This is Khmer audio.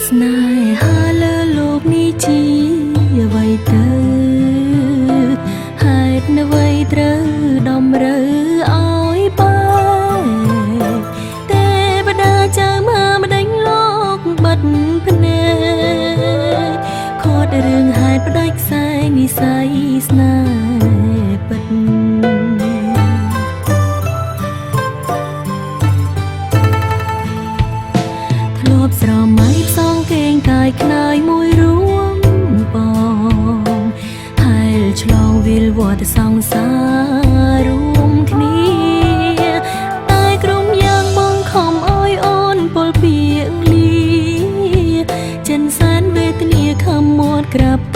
ស្នេហាលើលោកនេះជាអ្វីទៅហេតុអ្វីត្រូវតម្រូវឲ្យបែកទេវតាចៅមកម្ដេចលោកបិទភ្នែកខត់រឿងហេតុផ្ដាច់ខ្សែនិស័យស្នេហ៍ពិតធ្លាប់ស្រមៃផ្សងគេងកាយខ្នើយមួយរួមបងហែលឆ្លងវិលវត្តសង្សាររួមគ្នាតែក្រុមយ៉ាងបងខំអើយអូនពលពីលីចិនសែនវេទនាខំមាត់ក្រាប